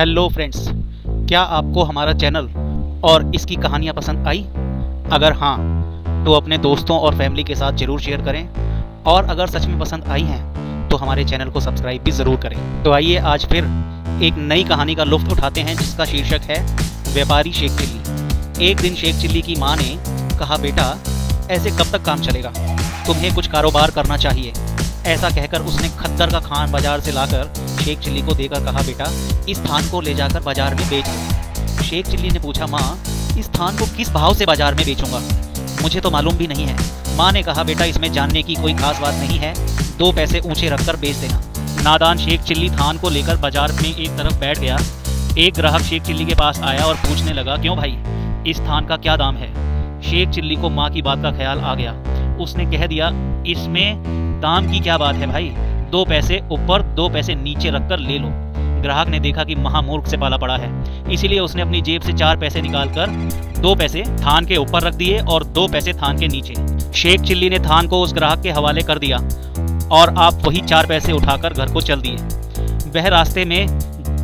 Hello friends, क्या आपको हमारा चैनल और इसकी कहानियाँ पसंद आई? अगर हाँ तो अपने दोस्तों और फैमिली के साथ ज़रूर शेयर करें, और अगर सच में पसंद आई हैं तो हमारे चैनल को सब्सक्राइब भी ज़रूर करें। तो आइए आज फिर एक नई कहानी का लुत्फ़ उठाते हैं, जिसका शीर्षक है व्यापारी शेख चिल्ली। एक दिन शेख चिल्ली की माँ ने कहा, बेटा ऐसे कब तक काम चलेगा, तुम्हें कुछ कारोबार करना चाहिए। ऐसा कहकर उसने खद्दर का खान बाजार से लाकर शेख चिल्ली को देकर कहा, बेटा इस थान को ले जाकर बाजार में बेच दो। शेख चिल्ली ने पूछा, माँ इस थान को किस भाव से बाजार में बेचूंगा, मुझे तो मालूम भी नहीं है। माँ ने कहा, बेटा इसमें जानने की कोई खास बात नहीं है, 2 पैसे ऊंचे रखकर बेच देना। नादान शेख चिल्ली थान को लेकर बाजार में एक तरफ बैठ गया। एक ग्राहक शेख चिल्ली के पास आया और पूछने लगा, क्यों भाई इस थान का क्या दाम है? शेख चिल्ली को माँ की बात का ख्याल आ गया। उसने कह दिया, इसमें दाम की क्या बात है भाई, 2 पैसे ऊपर 2 पैसे नीचे रखकर ले लो। ग्राहक ने देखा कि महामूर्ख से पाला पड़ा है, इसीलिए उसने अपनी जेब से 4 पैसे निकालकर 2 पैसे थान के ऊपर रख दिए और 2 पैसे थान के नीचे। शेख चिल्ली ने थान को उस ग्राहक के हवाले कर दिया और आप वही 4 पैसे उठाकर घर को चल दिए। वह रास्ते में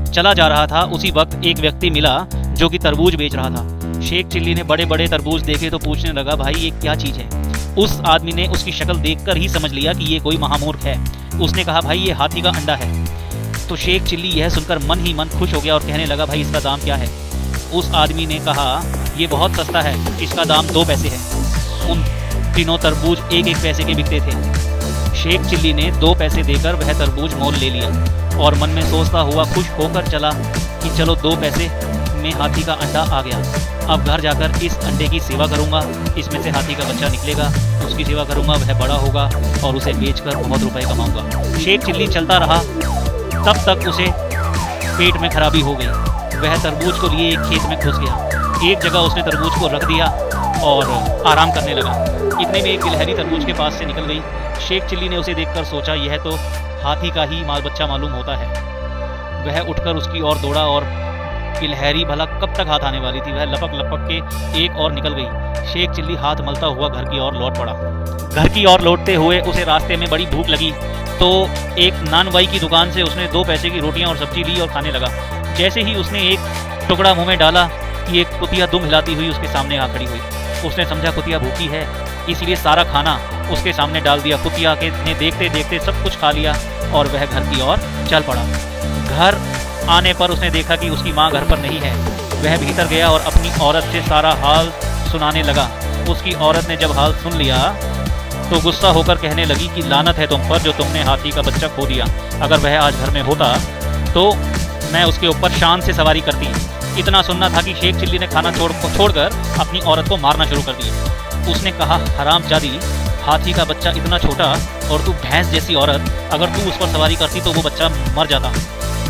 चला जा रहा था, उसी वक्त एक व्यक्ति मिला जो कि तरबूज बेच रहा था। शेख चिल्ली ने बड़े बड़े तरबूज देखे तो पूछने लगा, भाई ये क्या चीज़ है? उस आदमी ने उसकी शक्ल देखकर ही समझ लिया कि ये कोई महामूर्ख है। उसने कहा, भाई ये हाथी का अंडा है। तो शेख चिल्ली यह सुनकर मन ही मन खुश हो गया और कहने लगा, भाई इसका दाम क्या है? उस आदमी ने कहा, ये बहुत सस्ता है, इसका दाम 2 पैसे है। उन तीनों तरबूज 1-1 पैसे के बिकते थे। शेख चिल्ली ने 2 पैसे देकर वह तरबूज मोल ले लिया और मन में सोचता हुआ खुश होकर चला कि चलो 2 पैसे में हाथी का अंडा आ गया। अब घर जाकर इस अंडे की सेवा करूंगा, इसमें से हाथी का बच्चा निकलेगा, उसकी सेवा करूंगा, वह बड़ा होगा और उसे बेचकर बहुत रुपए कमाऊंगा। शेख चिल्ली चलता रहा, तब तक उसे पेट में खराबी हो गई। वह तरबूज को लिए एक खेत में घुस गया। एक जगह उसने तरबूज को रख दिया और आराम करने लगा। इतने में एक गिलहरी तरबूज के पास से निकल गई। शेख चिल्ली ने उसे देखकर सोचा, यह तो हाथी का ही बच्चा मालूम होता है। वह उठकर उसकी ओर दौड़ा और गिलहरी भला कब तक हाथ आने वाली थी, वह लपक लपक के एक और निकल गई। शेख चिल्ली हाथ मलता हुआ घर की ओर लौट पड़ा। घर की ओर लौटते हुए उसे रास्ते में बड़ी भूख लगी, तो एक नानवाई की दुकान से उसने 2 पैसे की रोटियां और सब्जी ली और खाने लगा। जैसे ही उसने एक टुकड़ा मुंह में डाला कि एक कुतिया दुम हिलाती हुई उसके सामने आ खड़ी हुई। उसने समझा कुतिया भूखी है, इसलिए सारा खाना उसके सामने डाल दिया। कुतिया के ने देखते देखते सब कुछ खा लिया और वह घर की ओर चल पड़ा। घर आने पर उसने देखा कि उसकी माँ घर पर नहीं है। वह भीतर गया और अपनी औरत से सारा हाल सुनाने लगा। उसकी औरत ने जब हाल सुन लिया तो गुस्सा होकर कहने लगी कि लानत है तुम पर जो तुमने हाथी का बच्चा खो दिया। अगर वह आज घर में होता तो मैं उसके ऊपर शान से सवारी करती। इतना सुनना था कि शेख चिल्ली ने खाना छोड़कर अपनी औरत को मारना शुरू कर दिया। उसने कहा, हरामजादी, हाथी का बच्चा इतना छोटा और तू भैंस जैसी औरत, अगर तू उस पर सवारी करती तो वो बच्चा मर जाता।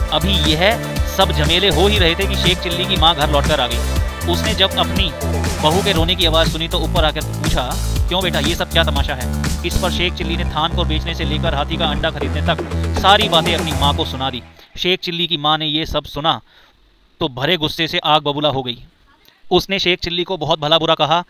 अभी यह सब झमेले हो ही रहे थे कि शेख चिल्ली की माँ घर लौटकर आ गई। उसने जब अपनी बहू के रोने की आवाज़ सुनी तो ऊपर आकर पूछा, क्यों बेटा ये सब क्या तमाशा है? इस पर शेख चिल्ली ने थान को बेचने से लेकर हाथी का अंडा खरीदने तक सारी बातें अपनी माँ को सुना दी। शेख चिल्ली की माँ ने ये सब सुना तो भरे गुस्से से आग बबूला हो गई। उसने शेख चिल्ली को बहुत भला बुरा कहा,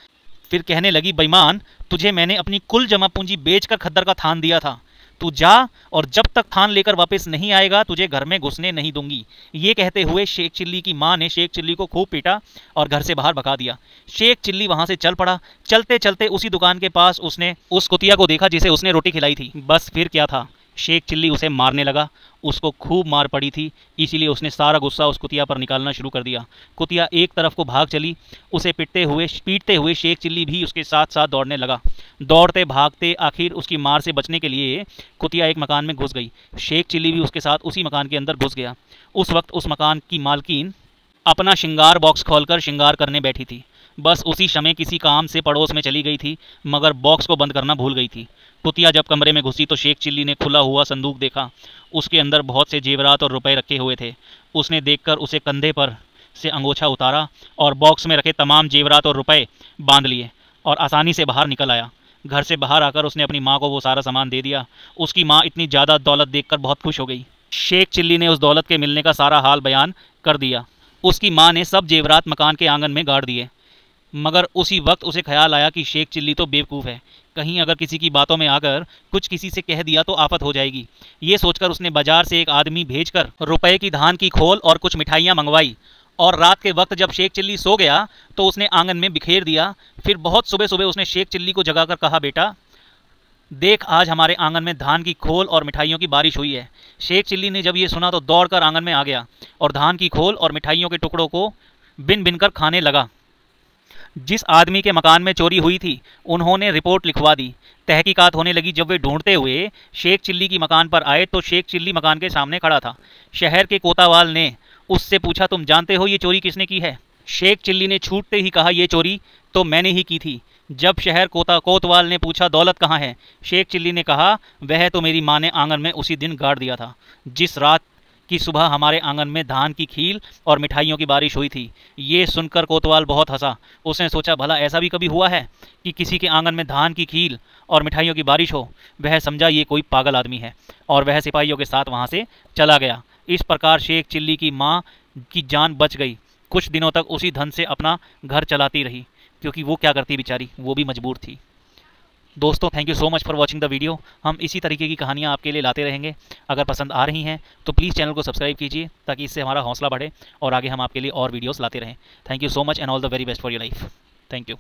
फिर कहने लगी, बेईमान, तुझे मैंने अपनी कुल जमा पूंजी बेचकर खद्दर का थान दिया था। तू जा और जब तक थान लेकर वापस नहीं आएगा तुझे घर में घुसने नहीं दूंगी। ये कहते हुए शेख चिल्ली की माँ ने शेख चिल्ली को खूब पीटा और घर से बाहर भगा दिया। शेख चिल्ली वहां से चल पड़ा। चलते चलते उसी दुकान के पास उसने उस कुतिया को देखा जिसे उसने रोटी खिलाई थी। बस फिर क्या था, शेख चिल्ली उसे मारने लगा। उसको खूब मार पड़ी थी, इसीलिए उसने सारा गुस्सा उस कुतिया पर निकालना शुरू कर दिया। कुतिया एक तरफ को भाग चली। उसे पीटते हुए शेख चिल्ली भी उसके साथ साथ दौड़ने लगा। दौड़ते भागते आखिर उसकी मार से बचने के लिए कुतिया एक मकान में घुस गई। शेख चिल्ली भी उसके साथ उसी मकान के अंदर घुस गया। उस वक्त उस मकान की मालकिन अपना श्रृंगार बॉक्स खोलकर श्रृंगार करने बैठी थी। बस उसी समय किसी काम से पड़ोस में चली गई थी, मगर बॉक्स को बंद करना भूल गई थी। कुतिया जब कमरे में घुसी तो शेख चिल्ली ने खुला हुआ संदूक देखा। उसके अंदर बहुत से जेवरात और रुपए रखे हुए थे। उसने देखकर उसे कंधे पर से अंगोछा उतारा और बॉक्स में रखे तमाम जेवरात और रुपए बांध लिए और आसानी से बाहर निकल आया। घर से बाहर आकर उसने अपनी माँ को वो सारा सामान दे दिया। उसकी माँ इतनी ज़्यादा दौलत देखकर बहुत खुश हो गई। शेख चिल्ली ने उस दौलत के मिलने का सारा हाल बयान कर दिया। उसकी माँ ने सब जेवरात मकान के आंगन में गाड़ दिए। मगर उसी वक्त उसे ख्याल आया कि शेख चिल्ली तो बेवकूफ़ है, कहीं अगर किसी की बातों में आकर कुछ किसी से कह दिया तो आफत हो जाएगी। ये सोचकर उसने बाजार से एक आदमी भेजकर रुपए की धान की खोल और कुछ मिठाइयाँ मंगवाई और रात के वक्त जब शेख चिल्ली सो गया तो उसने आंगन में बिखेर दिया। फिर बहुत सुबह सुबह उसने शेख चिल्ली को जगाकर कहा, बेटा देख, आज हमारे आंगन में धान की खोल और मिठाइयों की बारिश हुई है। शेख चिल्ली ने जब ये सुना तो दौड़कर आंगन में आ गया और धान की खोल और मिठाइयों के टुकड़ों को बिन बिन कर खाने लगा। जिस आदमी के मकान में चोरी हुई थी उन्होंने रिपोर्ट लिखवा दी। तहकीकात होने लगी। जब वे ढूंढते हुए शेख चिल्ली की मकान पर आए तो शेख चिल्ली मकान के सामने खड़ा था। शहर के कोतवाल ने उससे पूछा, तुम जानते हो ये चोरी किसने की है? शेख चिल्ली ने छूटते ही कहा, ये चोरी तो मैंने ही की थी। जब शहर कोतवाल ने पूछा, दौलत कहाँ है? शेख चिल्ली ने कहा, वह तो मेरी माँ ने आंगन में उसी दिन गाड़ दिया था जिस रात की सुबह हमारे आंगन में धान की खील और मिठाइयों की बारिश हुई थी। ये सुनकर कोतवाल बहुत हंसा। उसने सोचा, भला ऐसा भी कभी हुआ है कि किसी के आंगन में धान की खील और मिठाइयों की बारिश हो? वह समझा ये कोई पागल आदमी है और वह सिपाहियों के साथ वहाँ से चला गया। इस प्रकार शेख चिल्ली की माँ की जान बच गई। कुछ दिनों तक उसी धन से अपना घर चलाती रही, क्योंकि वो क्या करती बेचारी, वो भी मजबूर थी। दोस्तों, thank you so much for watching the video. हम इसी तरीके की कहानियाँ आपके लिए लाते रहेंगे। अगर पसंद आ रही हैं तो प्लीज़ चैनल को सब्सक्राइब कीजिए ताकि इससे हमारा हौसला बढ़े और आगे हम आपके लिए और वीडियोस लाते रहें। Thank you so much and all the very best for your life. Thank you.